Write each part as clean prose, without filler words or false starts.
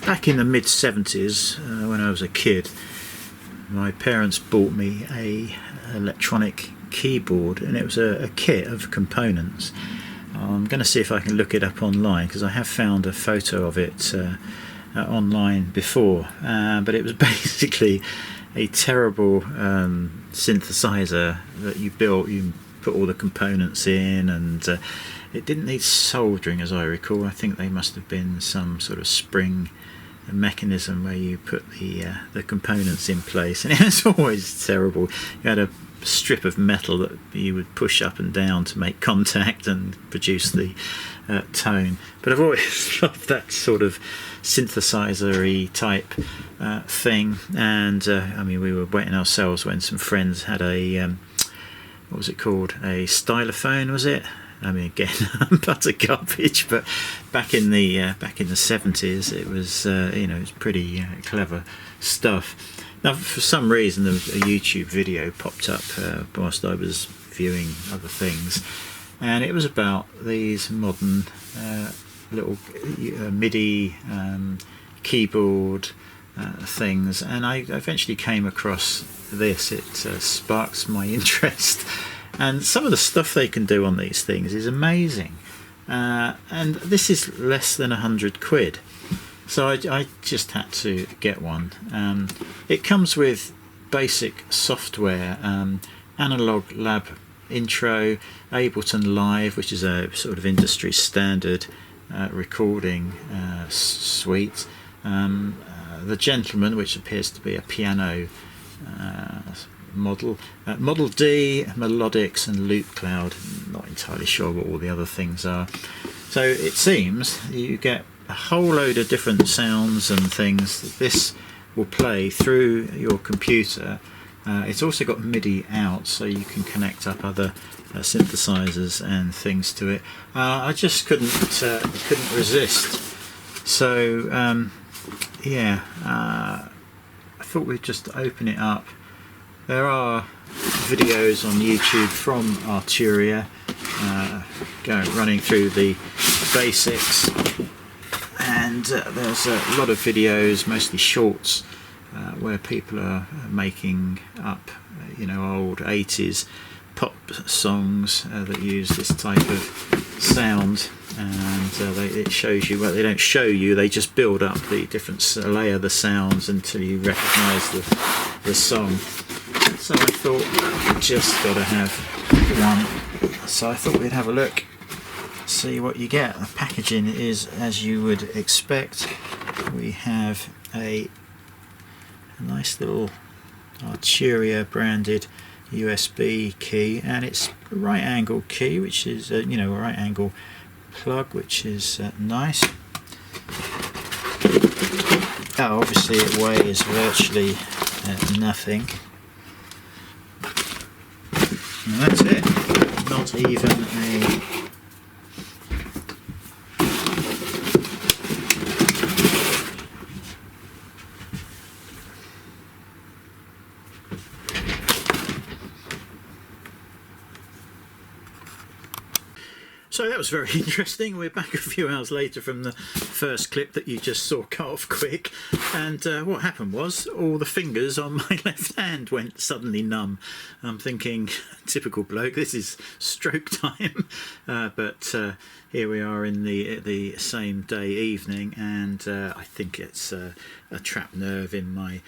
back in the mid-70s, when I was a kid, my parents bought me a electronic keyboard, and it was a kit of components. I'm going to see if I can look it up online, because I have found a photo of it online before, but it was basically a terrible synthesizer that you built. You put all the components in, and it didn't need soldering, as I recall. I think they must have been some sort of spring mechanism where you put the components in place, and it was always terrible. You had a strip of metal that you would push up and down to make contact and produce the tone. But I've always loved that sort of synthesizer-y type thing, and I mean, we were wetting ourselves when some friends had a what was it called, a stylophone, was it? I mean, again, utter garbage, but back in the 70s, it was you know, it was pretty clever stuff. Now, for some reason, a YouTube video popped up whilst I was viewing other things, and it was about these modern little MIDI keyboard things, and I eventually came across this. It sparked my interest, and some of the stuff they can do on these things is amazing, and this is less than £100. So I just had to get one. It comes with basic software, Analog Lab Intro, Ableton Live, which is a sort of industry standard recording suite, the Gentleman, which appears to be a piano model, Model D, Melodics, and Loop Cloud. Not entirely sure what all the other things are. So it seems you get a whole load of different sounds and things that this will play through your computer. It's also got MIDI out, so you can connect up other synthesizers and things to it. I just couldn't resist. So yeah, I thought we'd just open it up. There are videos on YouTube from Arturia, running through the basics. And there's a lot of videos, mostly shorts, where people are making up, you know, old 80s pop songs that use this type of sound. And it shows you, well, they don't show you, they just build up the different layer the sounds until you recognise the song. So I thought, we just got to have one. So I thought we'd have a look, see what you get. The packaging is as you would expect. We have a nice little Arturia branded USB key, and it's a right angle key, which is you know, a right angle plug, which is nice. Oh, obviously it weighs virtually nothing, and that's it. Not even a So that was very interesting. We're back a few hours later from the first clip that you just saw cut off quick, and what happened was all the fingers on my left hand went suddenly numb. I'm thinking, typical bloke, this is stroke time, but here we are in the same day evening, and I think it's a trapped nerve in my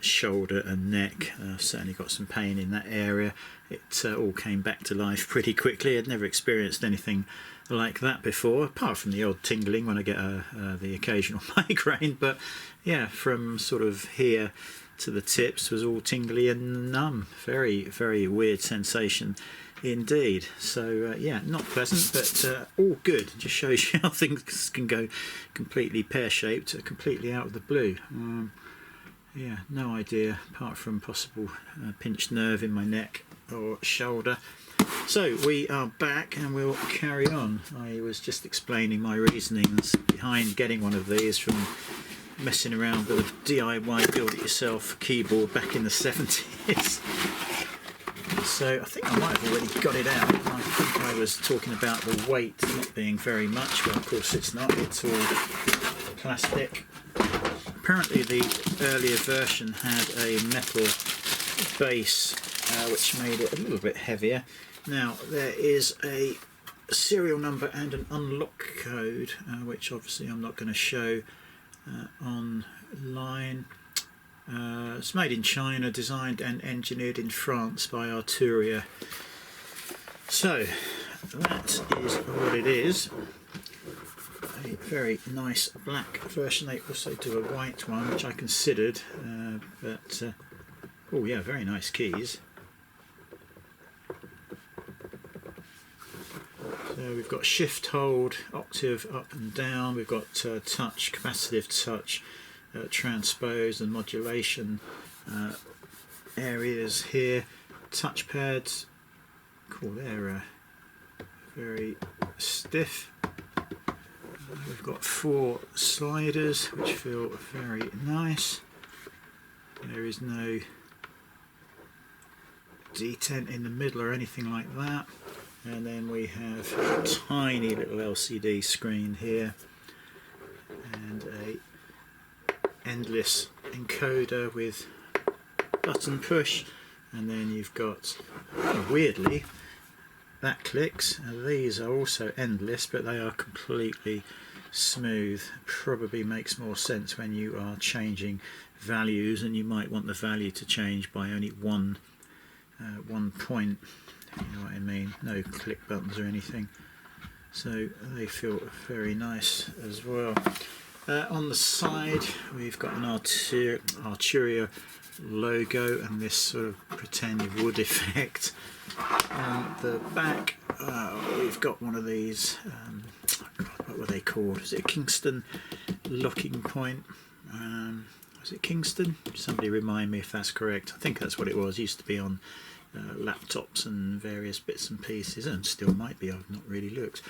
shoulder and neck. I've certainly got some pain in that area. It all came back to life pretty quickly. I'd never experienced anything like that before, apart from the odd tingling when I get the occasional migraine. But yeah, from sort of here to the tips was all tingly and numb. Very, very weird sensation indeed. So yeah, not pleasant, but all good. It just shows you how things can go completely pear-shaped, completely out of the blue. Yeah, no idea, apart from possible pinched nerve in my neck or shoulder. So we are back and we'll carry on. I was just explaining my reasonings behind getting one of these from messing around with a DIY build-it-yourself keyboard back in the 70s. So I think I might have already got it out. I think I was talking about the weight not being very much. Well, of course it's not. It's all plastic. apparently the earlier version had a metal base which made it a little bit heavier. Now there is a serial number and an unlock code which obviously I'm not going to show online. It's made in China, designed and engineered in France by Arturia. So that is what it is. A very nice black version. They also do a white one, which I considered, oh yeah, very nice keys. So we've got shift, hold, octave up and down. We've got touch, capacitive touch, transpose and modulation areas here. Touchpads, cool, they're very stiff. We've got 4 sliders which feel very nice. There is no detent in the middle or anything like that. And then we have a tiny little LCD screen here and a endless encoder with button push, and then you've got, weirdly, that clicks. These are also endless, but they are completely smooth. Probably makes more sense when you are changing values and you might want the value to change by only one point, you know what I mean. No click buttons or anything, so they feel very nice as well. On the side we've got an Arturia logo and this sort of pretend wood effect. On the back we've got one of these, what were they called? Is it a Kingston locking point? Was it Kingston? Somebody remind me if that's correct. I think that's what it was. It used to be on laptops and various bits and pieces, and still might be. I've not really looked.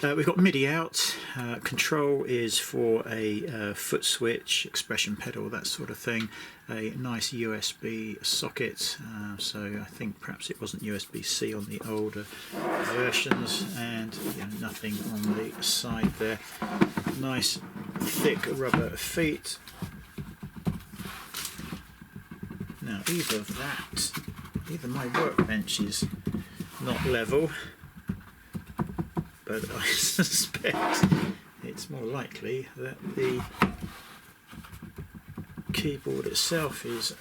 We've got MIDI out. Control is for a foot switch, expression pedal, that sort of thing. A nice USB socket, so I think perhaps it wasn't USB-C on the older versions, and nothing on the side there. Nice thick rubber feet. Now either my workbench is not level, but I suspect it's more likely that the keyboard itself is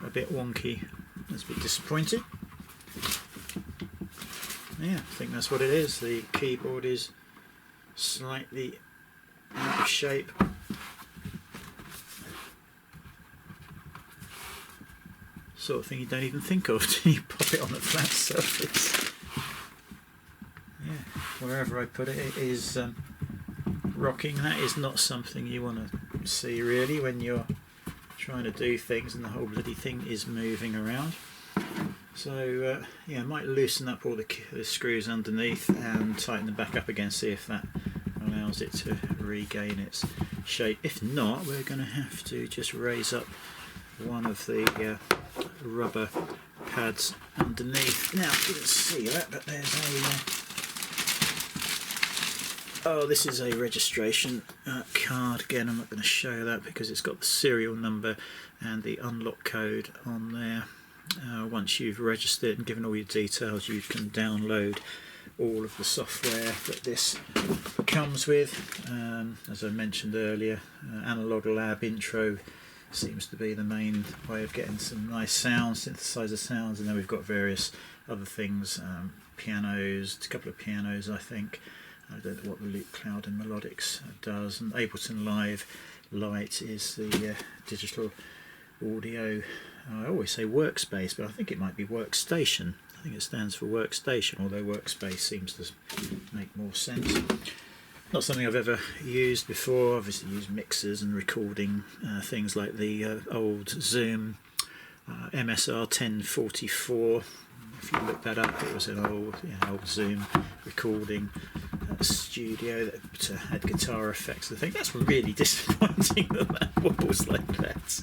a bit wonky. That's a bit disappointing. Yeah, I think that's what it is. The keyboard is slightly out of shape. Sort of thing you don't even think of till you pop it on a flat surface. Yeah, wherever I put it, it is rocking. That is not something you want to see really when you're trying to do things and the whole bloody thing is moving around. So yeah, I might loosen up all the screws underneath and tighten them back up again, see if that allows it to regain its shape. If not, we're going to have to just raise up one of the rubber pads underneath. Now you didn't see that, but there's a this is a registration card. Again, I'm not going to show that because it's got the serial number and the unlock code on there. Once you've registered and given all your details, you can download all of the software that this comes with. As I mentioned earlier, MiniLab intro seems to be the main way of getting some nice sounds, synthesizer sounds, and then we've got various other things, pianos, a couple of pianos I think. I don't know what the Loop Cloud and Melodics does, and Ableton Live Lite is the digital audio, I always say workspace, but I think it might be workstation. I think it stands for workstation, although workspace seems to make more sense. Not something I've ever used before. Obviously used mixers and recording things like the old Zoom MSR 1044. If you look that up, it was an old Zoom recording studio that had guitar effects. I think that's really disappointing that wobbles like that.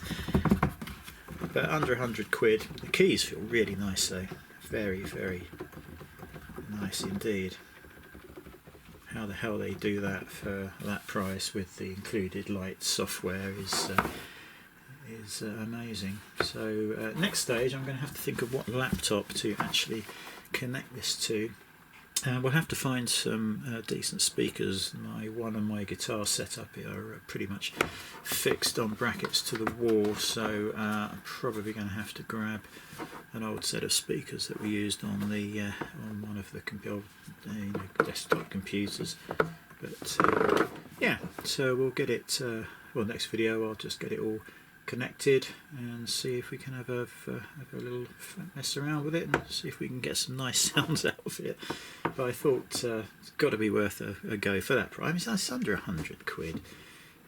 But under 100 quid. The keys feel really nice though. Very, very nice indeed. how the hell they do that for that price with the included light software is amazing. So next stage, I'm going to have to think of what laptop to actually connect this to. We'll have to find some decent speakers. One and my guitar setup are pretty much fixed on brackets to the wall, so I'm probably going to have to grab an old set of speakers that we used on the on one of the desktop computers. But yeah, so we'll get it. Well, next video I'll just get it all connected and see if we can have a little mess around with it and see if we can get some nice sounds out of it. But I thought it's got to be worth a go for that price. I mean, it's under £100.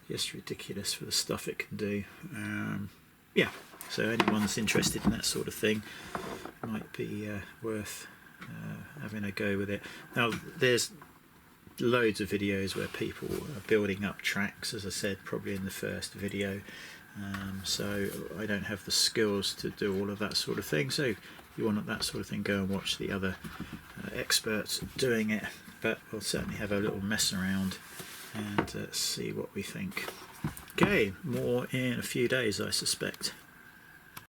Just ridiculous for the stuff it can do. Yeah, so anyone that's interested in that sort of thing might be worth having a go with it. Now, there's loads of videos where people are building up tracks, as I said probably in the first video. So I don't have the skills to do all of that sort of thing, so if you want that sort of thing, go and watch the other experts doing it. But we'll certainly have a little mess around and see what we think. Okay, more in a few days, I suspect.